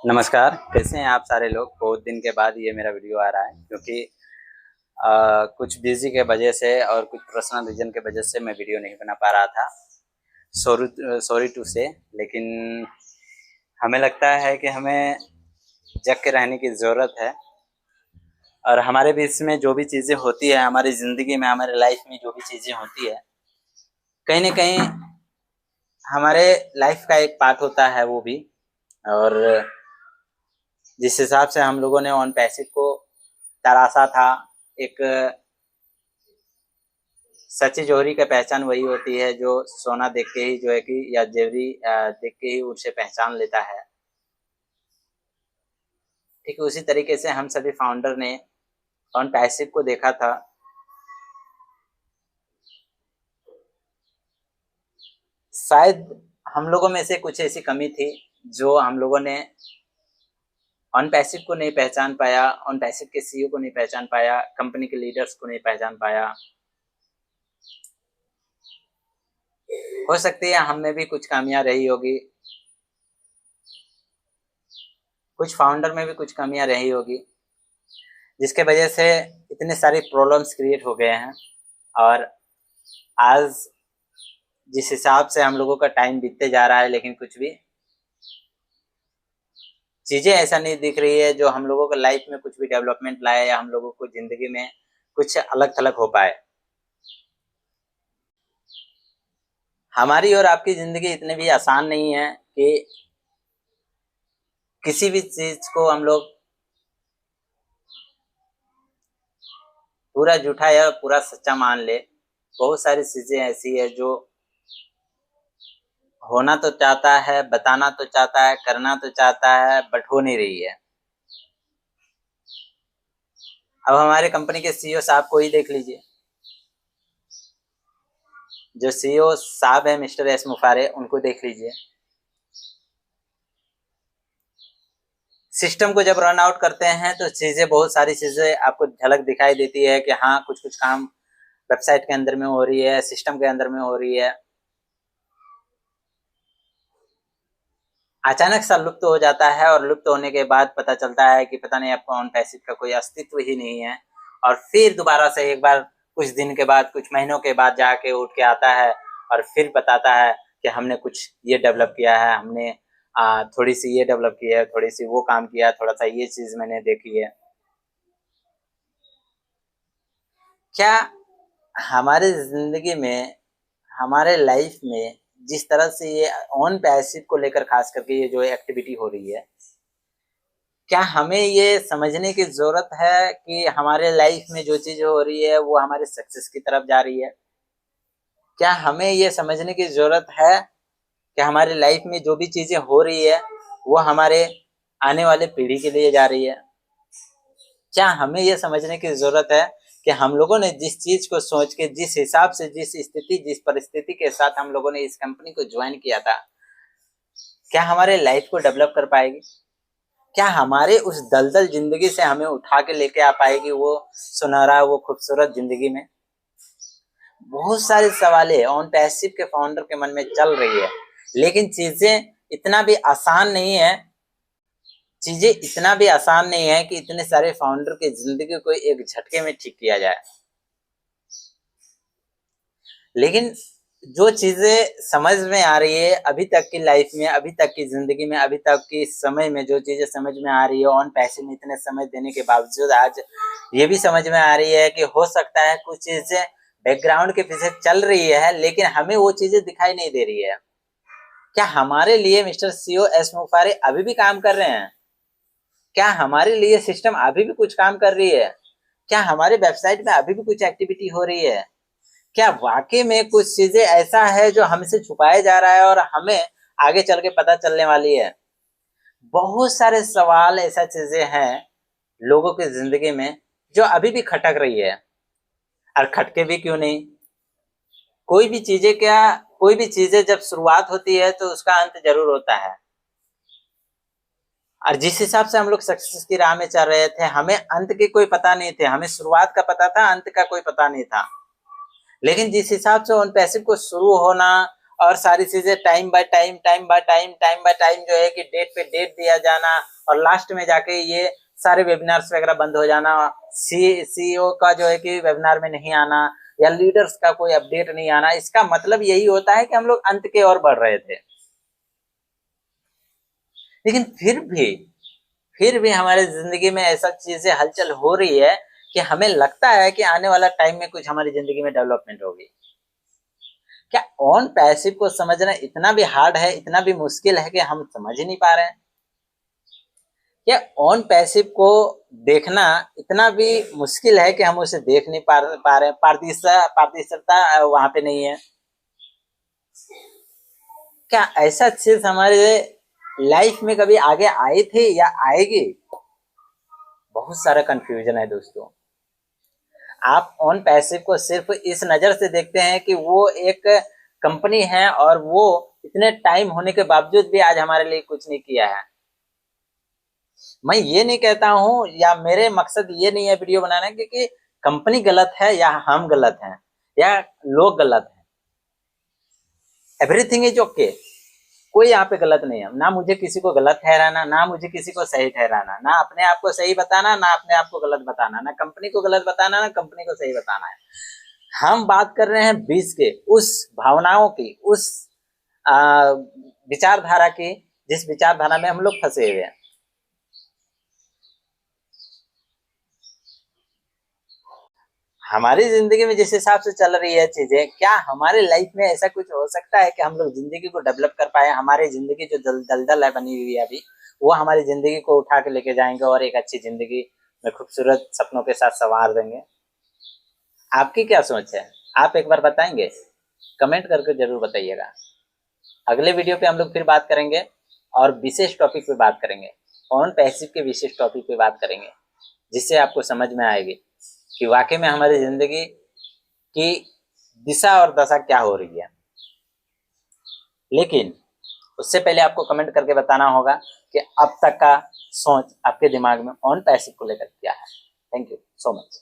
नमस्कार, कैसे हैं आप सारे लोग। बहुत दिन के बाद ये मेरा वीडियो आ रहा है क्योंकि कुछ बिजी के वजह से और कुछ पर्सनल रीजन के वजह से मैं वीडियो नहीं बना पा रहा था। सॉरी सॉरी टू से। लेकिन हमें लगता है कि हमें जग के रहने की ज़रूरत है और हमारे बीच में जो भी चीज़ें होती है, हमारी ज़िंदगी में, हमारे लाइफ में जो भी चीज़ें होती है, कहीं न कहीं हमारे लाइफ का एक पार्ट होता है वो भी। और जिस हिसाब से हम लोगों ने ऑन पैसिव को तराशा था, एक सच्ची जोहरी का पहचान वही होती है जो सोना देख के ही जो है कि या जेवरी देख के ही उसे पहचान लेता है। ठीक है, उसी तरीके से हम सभी फाउंडर ने ऑन पैसिव को देखा था। शायद हम लोगों में से कुछ ऐसी कमी थी जो हम लोगों ने ऑन पैसिव को नहीं पहचान पाया, ऑन पैसिव के सीईओ को नहीं पहचान पाया, कंपनी के लीडर्स को नहीं पहचान पाया। हो सकती है हम में भी कुछ कमियां रही होगी, कुछ फाउंडर में भी कुछ कमियां रही होगी, जिसके वजह से इतने सारे प्रॉब्लम्स क्रिएट हो गए हैं। और आज जिस हिसाब से हम लोगों का टाइम बीतते जा रहा है, लेकिन कुछ भी चीजें ऐसा नहीं दिख रही है जो हम लोगों का लाइफ में कुछ भी डेवलपमेंट लाए या हम लोगों को जिंदगी में कुछ अलग थलग हो पाए। हमारी और आपकी जिंदगी इतनी भी आसान नहीं है कि किसी भी चीज को हम लोग पूरा झूठा या पूरा सच्चा मान ले। बहुत सारी चीजें ऐसी है जो होना तो चाहता है, बताना तो चाहता है, करना तो चाहता है, बट हो नहीं रही है। अब हमारे कंपनी के सीईओ साहब को ही देख लीजिए। जो सीईओ साहब है मिस्टर एस मुफारे, उनको देख लीजिए। सिस्टम को जब रन आउट करते हैं तो चीजें, बहुत सारी चीजें आपको झलक दिखाई देती है कि हाँ, कुछ कुछ काम वेबसाइट के अंदर में हो रही है, सिस्टम के अंदर में हो रही है। अचानक सा लुप्त हो जाता है और लुप्त होने के बाद पता चलता है कि पता नहीं आपको ऑन पैसिव का कोई अस्तित्व ही नहीं है। और फिर दोबारा से एक बार कुछ दिन के बाद, कुछ महीनों के बाद जाके उठ के आता है और फिर बताता है कि हमने कुछ ये डेवलप किया है, हमने थोड़ी सी ये डेवलप की है, थोड़ी सी वो काम किया है, थोड़ा सा ये चीज मैंने देखी है। क्या हमारे जिंदगी में, हमारे लाइफ में जिस तरह से ये ऑन पैसिव को लेकर खास करके ये जो एक्टिविटी हो रही है, क्या हमें ये समझने की जरूरत है कि हमारे लाइफ में जो चीज हो रही है वो हमारे सक्सेस की तरफ जा रही है? क्या हमें ये समझने की जरूरत है कि हमारी लाइफ में जो भी चीजें हो रही है वो हमारे आने वाले पीढ़ी के लिए जा रही है? क्या हमें ये समझने की जरूरत है कि हम लोगों ने जिस चीज को सोच के, जिस हिसाब से, जिस स्थिति, जिस परिस्थिति के साथ हम लोगों ने इस कंपनी को ज्वाइन किया था, क्या हमारे लाइफ को डेवलप कर पाएगी? क्या हमारे उस दलदल जिंदगी से हमें उठा के लेके आ पाएगी वो सुनहरा, वो खूबसूरत जिंदगी में? बहुत सारे सवालें ऑन पैसिव के फाउंडर के मन में चल रही है। लेकिन चीजें इतना भी आसान नहीं है कि इतने सारे फाउंडर की जिंदगी को एक झटके में ठीक किया जाए। लेकिन जो चीजें समझ में आ रही है अभी तक की लाइफ में, अभी तक की जिंदगी में, अभी तक की समय में, जो चीजें समझ में आ रही है ऑन पैसे में इतने समय देने के बावजूद, आज ये भी समझ में आ रही है कि हो सकता है कुछ चीजें बैकग्राउंड के पीछे चल रही है लेकिन हमें वो चीजें दिखाई नहीं दे रही है। क्या हमारे लिए मिस्टर सीईओ एस मुफारे अभी भी काम कर रहे हैं? क्या हमारे लिए सिस्टम अभी भी कुछ काम कर रही है? क्या हमारे वेबसाइट में अभी भी कुछ एक्टिविटी हो रही है? क्या वाकई में कुछ चीजें ऐसा है जो हमसे छुपाया जा रहा है और हमें आगे चल के पता चलने वाली है? बहुत सारे सवाल, ऐसा चीजें हैं लोगों की जिंदगी में जो अभी भी खटक रही है। और खटके भी क्यों नहीं, कोई भी चीजें, क्या कोई भी चीजें जब शुरुआत होती है तो उसका अंत जरूर होता है। और जिस हिसाब से हम लोग सक्सेस की राह में चल रहे थे, हमें अंत के कोई पता नहीं थे, हमें शुरुआत का पता था, अंत का कोई पता नहीं था। लेकिन जिस हिसाब से ऑन पैसिव को शुरू होना और सारी चीजें टाइम बाय टाइम जो है कि डेट पे डेट दिया जाना, और लास्ट में जाके ये सारे वेबिनार्स वगैरह बंद हो जाना, सीईओ का जो है कि वेबिनार में नहीं आना, या लीडर्स का कोई अपडेट नहीं आना। इसका मतलब यही होता है कि हम लोग अंत की ओर बढ़ रहे थे। लेकिन फिर भी हमारे जिंदगी में ऐसा चीजें हलचल हो रही है कि हमें लगता है कि आने वाला टाइम में कुछ हमारी जिंदगी में डेवलपमेंट होगी। क्या ऑन पैसिव को समझना इतना भी हार्ड है, इतना भी मुश्किल है कि हम समझ ही नहीं पा रहे हैं? क्या ऑन पैसिव को देखना इतना भी मुश्किल है कि हम उसे देख नहीं पा रहे हैं? पारदर्शिता वहां पे नहीं है। क्या ऐसा चीज हमारे लाइफ में कभी आगे आई थी या आएगी? बहुत सारा कंफ्यूजन है दोस्तों। आप ऑन पैसिव को सिर्फ इस नजर से देखते हैं कि वो एक कंपनी है और वो इतने टाइम होने के बावजूद भी आज हमारे लिए कुछ नहीं किया है। मैं ये नहीं कहता हूं, या मेरे मकसद ये नहीं है वीडियो बनाना क्योंकि कंपनी गलत है या हम गलत हैं या लोग गलत हैं। Everything is okay. कोई यहाँ पे गलत नहीं है। ना मुझे किसी को गलत ठहराना, ना मुझे किसी को सही ठहराना, ना अपने आप को सही बताना, ना अपने आप को गलत बताना, ना कंपनी को गलत बताना, ना कंपनी को सही बताना है। हम बात कर रहे हैं बीच के उस भावनाओं की, उस विचारधारा की जिस विचारधारा में हम लोग फंसे हुए हैं। हमारी जिंदगी में जिस हिसाब से चल रही है चीजें, क्या हमारे लाइफ में ऐसा कुछ हो सकता है कि हम लोग जिंदगी को डेवलप कर पाए? हमारी जिंदगी जो दलदल है बनी हुई है अभी, वो हमारी जिंदगी को उठा के लेके जाएंगे और एक अच्छी जिंदगी में खूबसूरत सपनों के साथ संवार देंगे। आपकी क्या सोच है? आप एक बार बताएंगे? कमेंट करके जरूर बताइएगा। अगले वीडियो पे हम लोग फिर बात करेंगे और विशेष टॉपिक पे बात करेंगे, ऑन पैसिव के विशेष टॉपिक पे बात करेंगे, जिससे आपको समझ में आएगी कि वाकई में हमारी जिंदगी की दिशा और दशा क्या हो रही है। लेकिन उससे पहले आपको कमेंट करके बताना होगा कि अब तक का सोच आपके दिमाग में ऑन पैसिव को लेकर क्या है। Thank you so much.